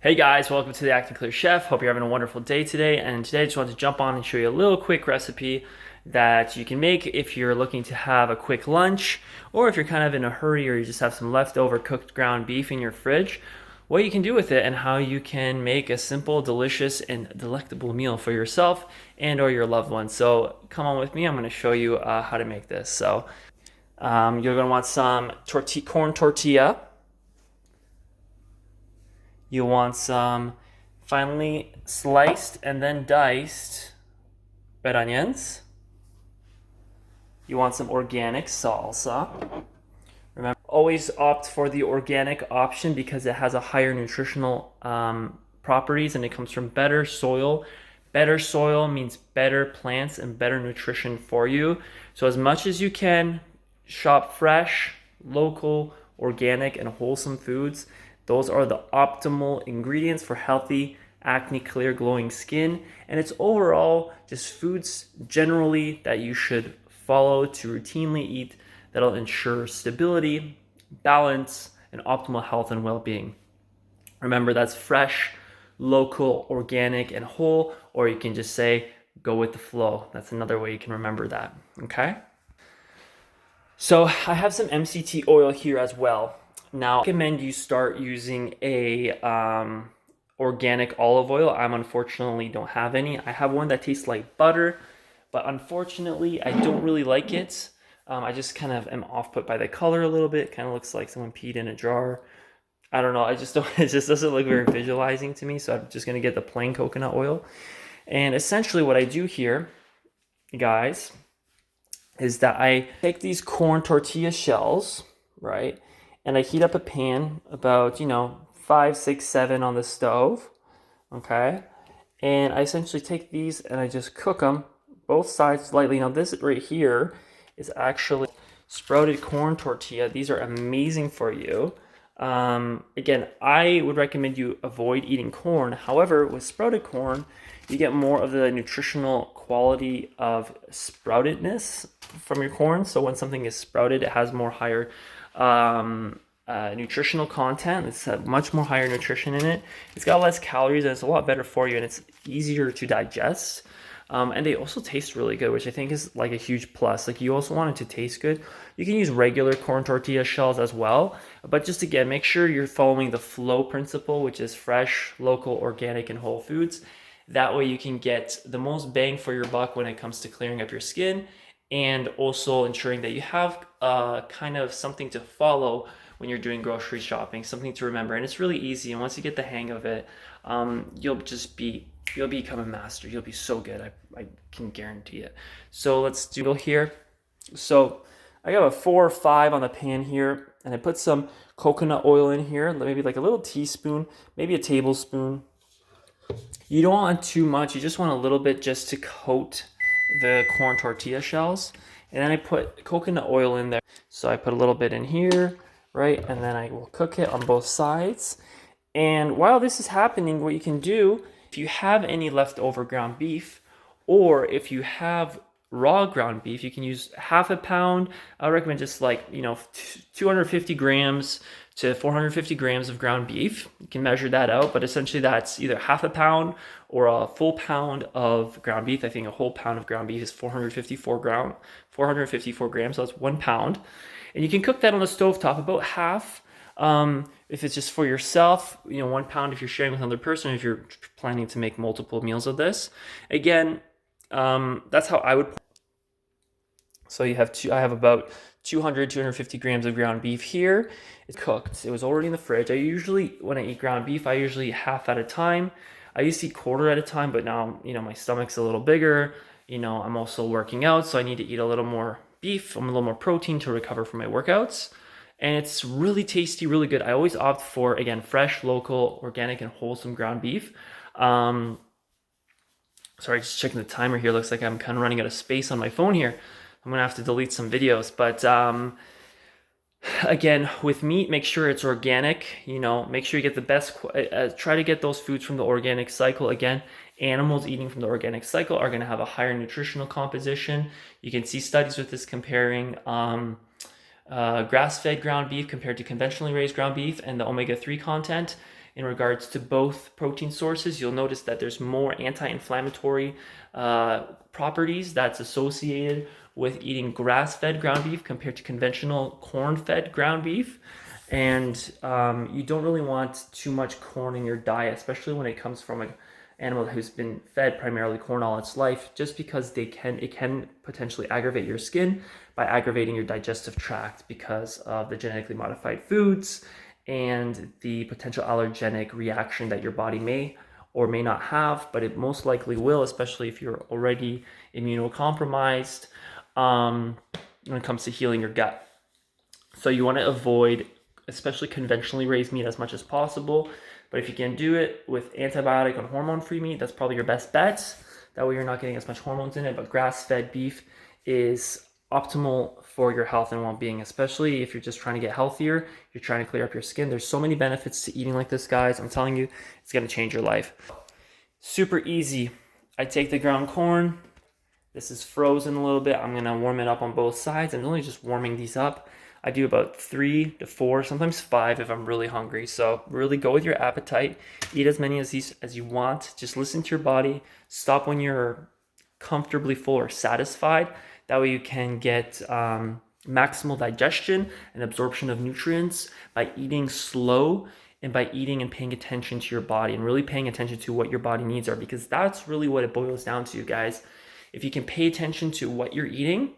Hey guys, welcome to the Acne Clear Chef. Hope you're having a wonderful day today. And today I just want to jump on and show you a little quick recipe that you can make if you're looking to have a quick lunch, or if you're kind of in a hurry or you just have some leftover cooked ground beef in your fridge, what you can do with it and how you can make a simple, delicious, and delectable meal for yourself and or your loved ones. So come on with me, I'm going to show you how to make this. So you're going to want some corn tortilla. You want some finely sliced and then diced red onions. You want some organic salsa. Remember, always opt for the organic option because it has a higher nutritional properties and it comes from better soil. Better soil means better plants and better nutrition for you. So as much as you can, shop fresh, local, organic, and wholesome foods. Those are the optimal ingredients for healthy, acne clear, glowing skin. And it's overall just foods generally that you should follow to routinely eat that'll ensure stability, balance, and optimal health and well-being. Remember, that's fresh, local, organic, and whole, or you can just say, go with the flow. That's another way you can remember that, okay? So I have some MCT oil here as well. Now, I recommend you start using a organic olive oil. I unfortunately don't have any. I have one that tastes like butter, but unfortunately, I don't really like it. I just kind of am off-put by the color a little bit. Kind of looks like someone peed in a jar. I don't know. I just don't. It just doesn't look very visualizing to me. So I'm just gonna get the plain coconut oil. And essentially, what I do here, guys, is that I take these corn tortilla shells, right? And I heat up a pan about, 5, 6, 7 on the stove, okay? And I essentially take these and I just cook them both sides lightly. Now this right here is actually sprouted corn tortilla. These are amazing for you. Again, I would recommend you avoid eating corn. However, with sprouted corn, you get more of the nutritional quality of sproutedness from your corn. So when something is sprouted, it has more higher nutritional content. It's much more higher nutrition in it. It's got less calories and it's a lot better for you and it's easier to digest. And they also taste really good, which I think is like a huge plus. Like you also want it to taste good. You can use regular corn tortilla shells as well, but just again, make sure you're following the F.L.O.W principle, which is fresh, local, organic, and whole foods. That way you can get the most bang for your buck when it comes to clearing up your skin and also ensuring that you have kind of something to follow when you're doing grocery shopping, something to remember. And it's really easy. And once you get the hang of it, you'll become a master. You'll be so good. I can guarantee it. So let's do it here. So I got a 4 or 5 on the pan here, and I put some coconut oil in here, maybe like a little teaspoon, maybe a tablespoon. You don't want too much. You just want a little bit just to coat the corn tortilla shells. And then I put coconut oil in there. So I put a little bit in here, right? And then I will cook it on both sides. And while this is happening, what you can do, if you have any leftover ground beef, or if you have raw ground beef, you can use half a pound. I recommend just like, 250 grams to 450 grams of ground beef. You can measure that out, but essentially that's either half a pound or a full pound of ground beef. I think a whole pound of ground beef is 454 grams, so that's 1 pound. And you can cook that on the stovetop about half. If it's just for yourself, 1 pound if you're sharing with another person, if you're planning to make multiple meals of this. Again, that's how I would. So I have about 250 grams of ground beef here. It's cooked. It was already in the fridge. When I eat ground beef, I usually eat half at a time. I used to eat quarter at a time, but now, my stomach's a little bigger. I'm also working out, so I need to eat a little more beef, a little more protein to recover from my workouts. And it's really tasty, really good. I always opt for, again, fresh, local, organic, and wholesome ground beef. Sorry, just checking the timer here. Looks like I'm kind of running out of space on my phone here. I'm gonna have to delete some videos, but again, with meat, make sure it's organic. Make sure you get the best. Try to get those foods from the organic cycle. Again, animals eating from the organic cycle are gonna have a higher nutritional composition. You can see studies with this comparing grass-fed ground beef compared to conventionally raised ground beef and the omega-3 content. in regards to both protein sources. You'll notice that there's more anti-inflammatory properties that's associated with eating grass-fed ground beef compared to conventional corn-fed ground beef. And you don't really want too much corn in your diet, especially when it comes from an animal who's been fed primarily corn all its life, just because it can potentially aggravate your skin by aggravating your digestive tract because of the genetically modified foods and the potential allergenic reaction that your body may or may not have, but it most likely will, especially if you're already immunocompromised when it comes to healing your gut. So you want to avoid especially conventionally raised meat as much as possible. But if you can do it with antibiotic and hormone-free meat, that's probably your best bet. That way you're not getting as much hormones in it. But grass-fed beef is optimal for your health and well-being, especially if you're just trying to get healthier, you're trying to clear up your skin. There's so many benefits to eating like this, guys. I'm telling you, it's going to change your life. Super easy. I take the ground corn. This is frozen a little bit. I'm going to warm it up on both sides. I'm only just warming these up. I do about 3 to 4, sometimes 5 if I'm really hungry. So really go with your appetite. Eat as many of these as you want. Just listen to your body. Stop when you're comfortably full or satisfied. That way you can get maximal digestion and absorption of nutrients by eating slow and by eating and paying attention to your body and really paying attention to what your body needs are, because that's really what it boils down to, guys. If you can pay attention to what you're eating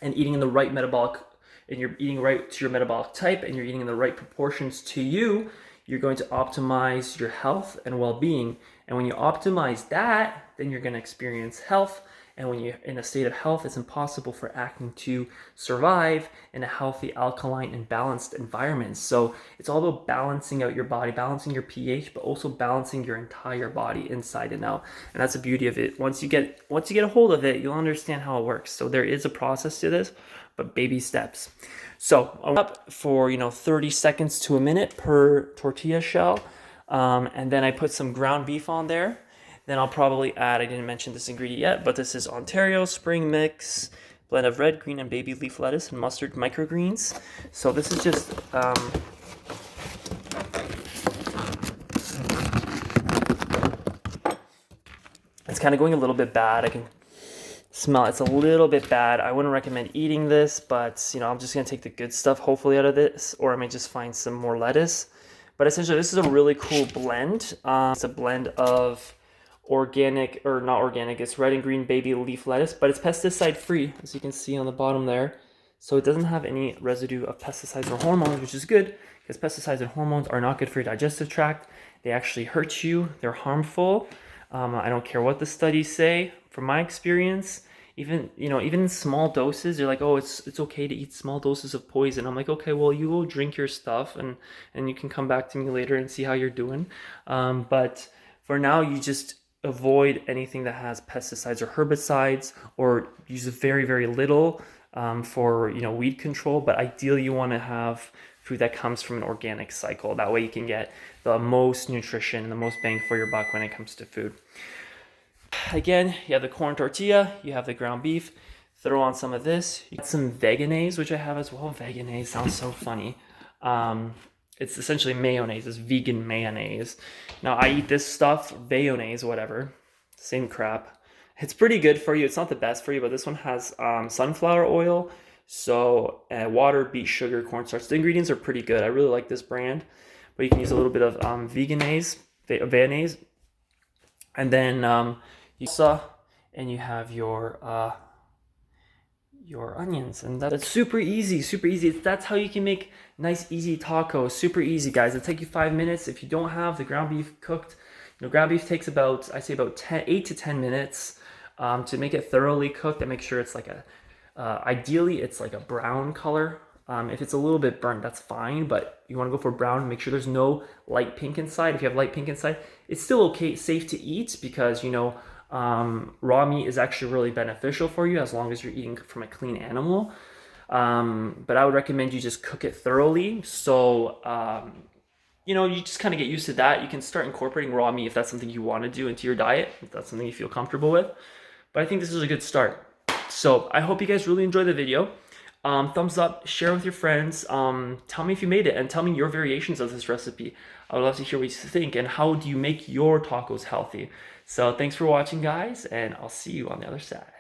and eating in the right metabolic, and you're eating right to your metabolic type, and you're eating in the right proportions to you, you're going to optimize your health and well-being. And when you optimize that, then you're going to experience health. And when you're in a state of health, it's impossible for acne to survive in a healthy, alkaline, and balanced environment. So it's all about balancing out your body, balancing your pH, but also balancing your entire body inside and out. And that's the beauty of it. Once you get a hold of it, you'll understand how it works. So there is a process to this, but baby steps. So I'm up for 30 seconds to a minute per tortilla shell, and then I put some ground beef on there. Then I'll probably add, I didn't mention this ingredient yet, but this is Ontario Spring Mix, blend of red, green, and baby leaf lettuce and mustard microgreens. So this is just, it's kind of going a little bit bad. I can smell it's a little bit bad. I wouldn't recommend eating this, but I'm just going to take the good stuff hopefully out of this, or I may just find some more lettuce. But essentially, this is a really cool blend. It's a blend of organic, or not organic, it's red and green baby leaf lettuce, but it's pesticide free, as you can see on the bottom there. So it doesn't have any residue of pesticides or hormones, which is good, because pesticides and hormones are not good for your digestive tract. They actually hurt you. They're harmful. I don't care what the studies say. From my experience, even in small doses, they're like, oh, it's okay to eat small doses of poison. I'm like, okay, well, you go drink your stuff, and you can come back to me later and see how you're doing. But for now, you just avoid anything that has pesticides or herbicides, or use very, very little for weed control. But ideally, you want to have food that comes from an organic cycle. That way you can get the most nutrition and the most bang for your buck when it comes to food. Again, you have the corn tortilla, you have the ground beef. Throw on some of this. You get some veganese, which I have as well. Veganese sounds so funny. It's essentially mayonnaise. It's vegan mayonnaise. Now, I eat this stuff, mayonnaise, whatever. Same crap. It's pretty good for you. It's not the best for you, but this one has sunflower oil, so water, beet sugar, cornstarch. The ingredients are pretty good. I really like this brand. But you can use a little bit of veganese, and then you saw, and you have your onions, and that's super easy, super easy. That's how you can make nice, easy tacos. Super easy, guys. It'll take you 5 minutes. If you don't have the ground beef cooked, ground beef takes about, I say about 8 to 10 minutes to make it thoroughly cooked, and make sure it's like ideally it's like a brown color. If it's a little bit burnt, that's fine, but you want to go for brown. Make sure there's no light pink inside. If you have light pink inside, it's still okay, safe to eat, because raw meat is actually really beneficial for you as long as you're eating from a clean animal. But I would recommend you just cook it thoroughly. So you just kind of get used to that. You can start incorporating raw meat if that's something you want to do into your diet, if that's something you feel comfortable with. But I think this is a good start. So I hope you guys really enjoy the video. thumbs up, share with your friends. Tell me if you made it, and tell me your variations of this recipe. I would love to hear what you think, and how do you make your tacos healthy. So thanks for watching, guys, and I'll see you on the other side.